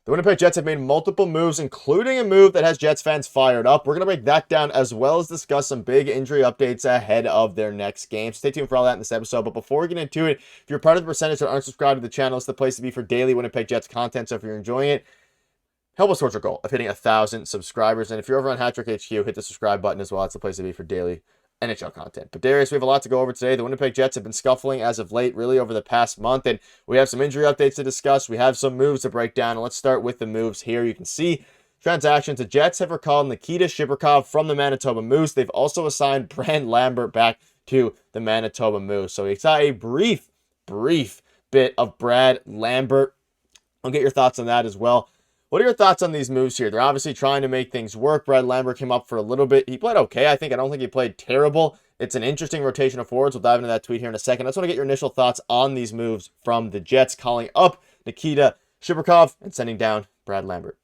The Winnipeg Jets have made multiple moves, including a move that has Jets fans fired up. We're going to break that down as well as discuss some big injury updates ahead of their next game. Stay tuned for all that in this episode. But before we get into it, if you're part of the percentage that aren't subscribed to the channel, it's the place to be for daily Winnipeg Jets content. So if you're enjoying it, help us towards our goal of hitting 1,000 subscribers. And if you're over on Hattrick HQ, hit the subscribe button as well. It's the place to be for daily NHL content. But Darius, we have a lot to go over today. The Winnipeg Jets have been scuffling as of late, really over the past month, and we have some injury updates to discuss. We have some moves to break down, and let's start with the moves here. You can see transactions. The Jets have recalled Nikita Shibrikov from the Manitoba Moose. They've also assigned Brad Lambert back to the Manitoba Moose. So we saw a brief bit of Brad Lambert. I'll get your thoughts on that as well. What are your thoughts on these moves here? They're obviously trying to make things work. Brad Lambert came up for a little bit. He played okay, I think. I don't think he played terrible. It's an interesting rotation of forwards. We'll dive into that tweet here in a second. I just want to get your initial thoughts on these moves from the Jets, calling up Nikita Shibrikov and sending down Brad Lambert.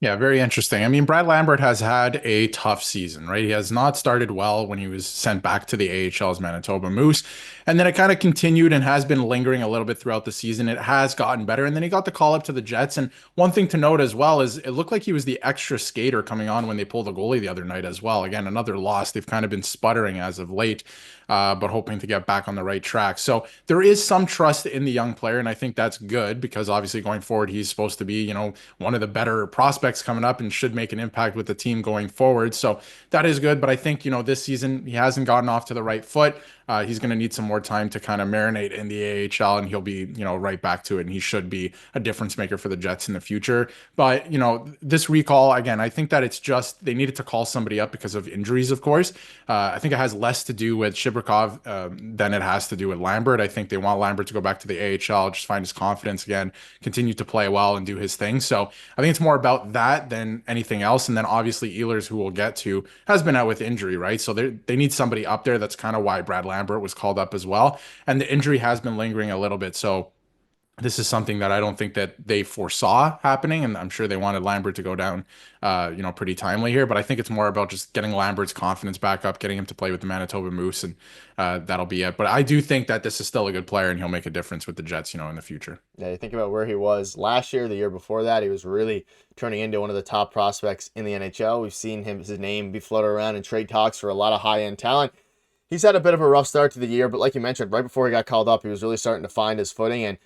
Yeah, very interesting. I mean, Brad Lambert has had a tough season, right? He has not started well when he was sent back to the AHL's Manitoba Moose. And then it kind of continued and has been lingering a little bit throughout the season. It has gotten better. And then he got the call up to the Jets. And one thing to note as well is it looked like he was the extra skater coming on when they pulled the goalie the other night as well. Again, another loss. They've kind of been sputtering as of late, but hoping to get back on the right track. So there is some trust in the young player. And I think that's good because obviously going forward, he's supposed to be, one of the better prospects coming up and should make an impact with the team going forward. So that is good. But I think, this season he hasn't gotten off to the right foot. He's going to need some more time to kind of marinate in the AHL, and he'll be, right back to it. And he should be a difference maker for the Jets in the future. But, this recall, again, I think that it's just they needed to call somebody up because of injuries, of course. I think it has less to do with Shibrikov than it has to do with Lambert. I think they want Lambert to go back to the AHL, just find his confidence again, continue to play well and do his thing. So I think it's more about that than anything else. And then obviously Ehlers, who we'll get to, has been out with injury, right? So they need somebody up there. That's kind of why Brad Lambert was called up as well. And the injury has been lingering a little bit. So this is something that I don't think that they foresaw happening. And I'm sure they wanted Lambert to go down, pretty timely here. But I think it's more about just getting Lambert's confidence back up, getting him to play with the Manitoba Moose, and that'll be it. But I do think that this is still a good player and he'll make a difference with the Jets, in the future. Yeah, you think about where he was last year, the year before that, he was really turning into one of the top prospects in the NHL. We've seen his name be floated around in trade talks for a lot of high-end talent. He's had a bit of a rough start to the year, but like you mentioned, right before he got called up, he was really starting to find his footing, and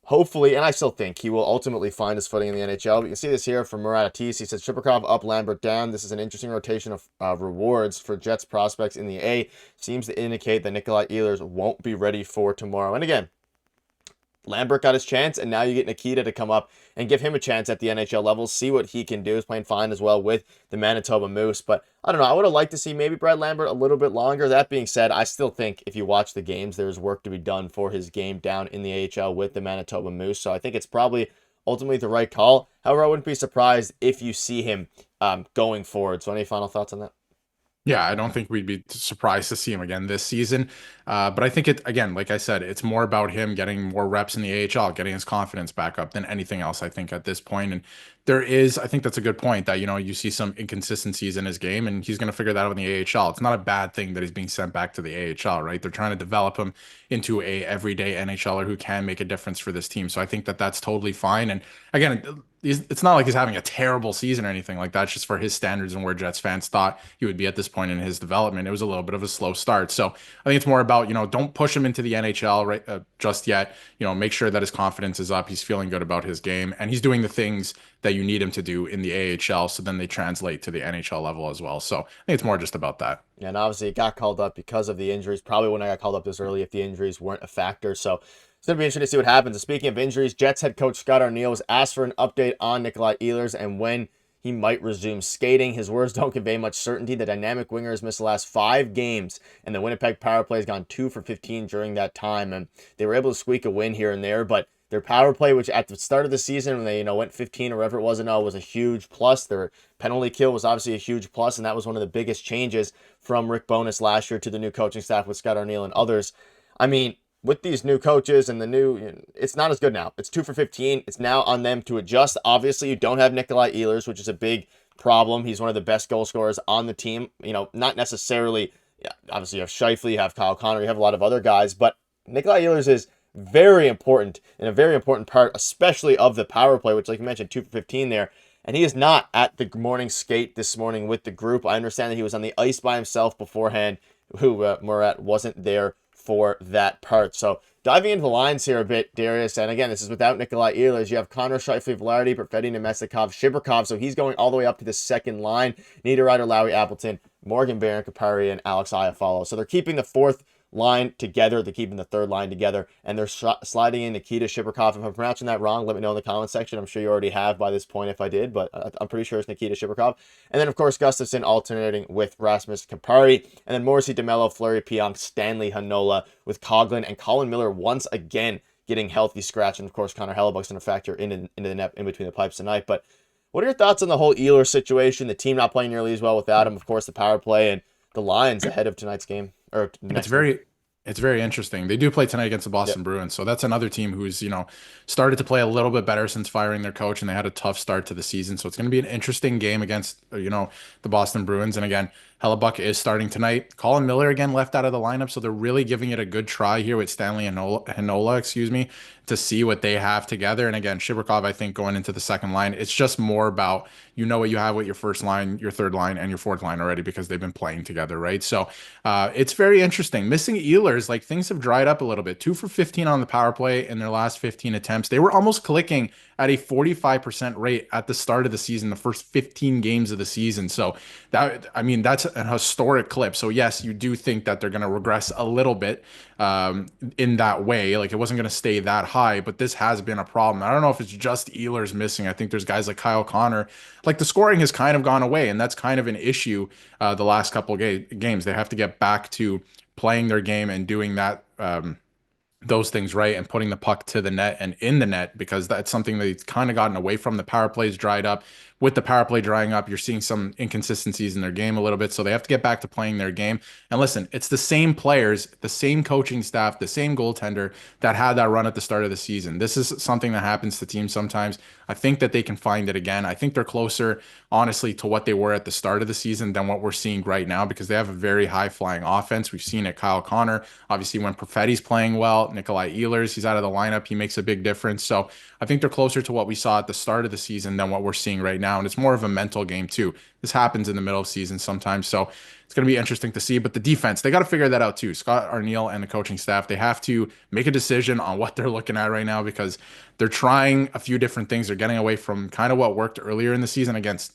hopefully, and I still think he will ultimately find his footing in the NHL. But you can see this here from Murat Atis. He said Shibrikov up, Lambert down. This is an interesting rotation of rewards for Jets prospects in the A. Seems to indicate that Nikolai Ehlers won't be ready for tomorrow. And again, Lambert got his chance, and now you get Nikita to come up and give him a chance at the NHL level, see what he can do. He's playing fine as well with the Manitoba Moose. But I don't know, I would have liked to see maybe Brad Lambert a little bit longer. That being said, I still think if you watch the games, there's work to be done for his game down in the AHL with the Manitoba Moose. So I think it's probably ultimately the right call. However, I wouldn't be surprised if you see him going forward. So any final thoughts on that? Yeah, I don't think we'd be surprised to see him again this season. But I think again, like I said, it's more about him getting more reps in the AHL, getting his confidence back up than anything else, I think, at this point. And I think that's a good point that, you see some inconsistencies in his game and he's going to figure that out in the AHL. It's not a bad thing that he's being sent back to the AHL, right? They're trying to develop him into a everyday NHLer who can make a difference for this team. So I think that that's totally fine. And again, it's not like he's having a terrible season or anything like that. It's just for his standards and where Jets fans thought he would be at this point in his development. It was a little bit of a slow start. So I think it's more about, don't push him into the NHL right just yet. Make sure that his confidence is up. He's feeling good about his game and he's doing the things that you need him to do in the AHL. So then they translate to the NHL level as well. So I think it's more just about that. Yeah, and obviously it got called up because of the injuries. Probably wouldn't have got called up this early if the injuries weren't a factor. So it's going to be interesting to see what happens. And speaking of injuries, Jets head coach Scott Arniel was asked for an update on Nikolai Ehlers and when he might resume skating. His words don't convey much certainty. The dynamic winger has missed the last 5 games, and the Winnipeg power play has gone 2 for 15 during that time. And they were able to squeak a win here and there, but their power play, which at the start of the season when they went 15 or whatever it was, was a huge plus. Their penalty kill was obviously a huge plus, and that was one of the biggest changes from Rick Bowness last year to the new coaching staff with Scott Arniel and others. I mean, with these new coaches and the new, it's not as good now. It's 2 for 15. It's now on them to adjust. Obviously, you don't have Nikolai Ehlers, which is a big problem. He's one of the best goal scorers on the team. Not necessarily, obviously you have Scheifele, you have Kyle Connor, you have a lot of other guys, but Nikolai Ehlers is very important and a very important part, especially of the power play, which, like you mentioned, 2 for 15 there. And he is not at the morning skate this morning with the group. I understand that he was on the ice by himself beforehand, who Murat wasn't there for that part. So diving into the lines here a bit, Darius, and again, this is without Nikolai Ehlers. You have Connor, Scheifele, Velarde, Perfetti, Nemestikov, Shibrakov, so he's going all the way up to the second line. Niederreiter, Lowry, Appleton, Morgan Barron, Kapari, and Alex Iafallo. So they're keeping the fourth line together. They're keeping the third line together, and they're sliding in Nikita Shibrakov. If I'm pronouncing that wrong, let me know in the comment section. I'm sure you already have by this point if I did, but I'm pretty sure it's Nikita Shibrakov. And then, of course, Gustafsson alternating with Rasmus Kapari, and then Morrissey, DeMello, Fleury, Pionk, Stanley, Hanola, with Coughlin and Colin Miller once again getting healthy scratch, and of course Connor Hellebuyck's going to factor into the net in between the pipes tonight. But what are your thoughts on the whole Ehlers situation? The team not playing nearly as well without him, of course, the power play, and the lines ahead of tonight's game or next game. It's very interesting. They do play tonight against the Boston Bruins. So that's another team who's, started to play a little bit better since firing their coach, and they had a tough start to the season. So it's going to be an interesting game against, the Boston Bruins. And again, Hellebuyck is starting tonight. Colin Miller again left out of the lineup. So they're really giving it a good try here with Stanley and Hanola, to see what they have together. And again, Shibrakov, I think, going into the second line, it's just more about, what you have with your first line, your third line, and your fourth line already because they've been playing together, right? So it's very interesting. Missing Ehlers, like things have dried up a little bit. 2 for 15 on the power play in their last 15 attempts. They were almost clicking at a 45% rate at the start of the season, the first 15 games of the season. So that's an historic clip. So yes, you do think that they're going to regress a little bit in that way. Like it wasn't going to stay that high, but this has been a problem. I don't know if it's just Ehlers missing. I think there's guys like Kyle Connor. Like the scoring has kind of gone away, and that's kind of an issue the last couple of games. They have to get back to playing their game and doing that those things right and putting the puck to the net and in the net, because that's something they've kind of gotten away from. The power plays dried up. With the power play drying up, you're seeing some inconsistencies in their game a little bit. So they have to get back to playing their game. And listen, it's the same players, the same coaching staff, the same goaltender that had that run at the start of the season. This is something that happens to teams sometimes. I think that they can find it again. I think they're closer, honestly, to what they were at the start of the season than what we're seeing right now, because they have a very high-flying offense. We've seen it. Kyle Connor, obviously, when Perfetti's playing well, Nikolai Ehlers, he's out of the lineup. He makes a big difference. So I think they're closer to what we saw at the start of the season than what we're seeing right now. And it's more of a mental game too. This happens in the middle of season sometimes. So it's going to be interesting to see. But the defense, they got to figure that out too. Scott Arniel and the coaching staff, they have to make a decision on what they're looking at right now, because they're trying a few different things. They're getting away from kind of what worked earlier in the season against,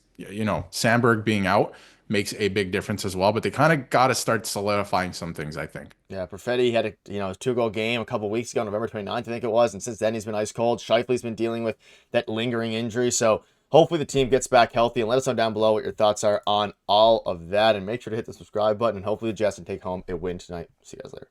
Sandberg being out makes a big difference as well. But they kind of got to start solidifying some things, I think. Yeah, Perfetti had a 2-goal game a couple weeks ago, November 29th, I think it was, and since then he's been ice cold. Scheifele's been dealing with that lingering injury, so hopefully the team gets back healthy, and let us know down below what your thoughts are on all of that, and make sure to hit the subscribe button, and hopefully the Jets can take home a win tonight. See you guys later.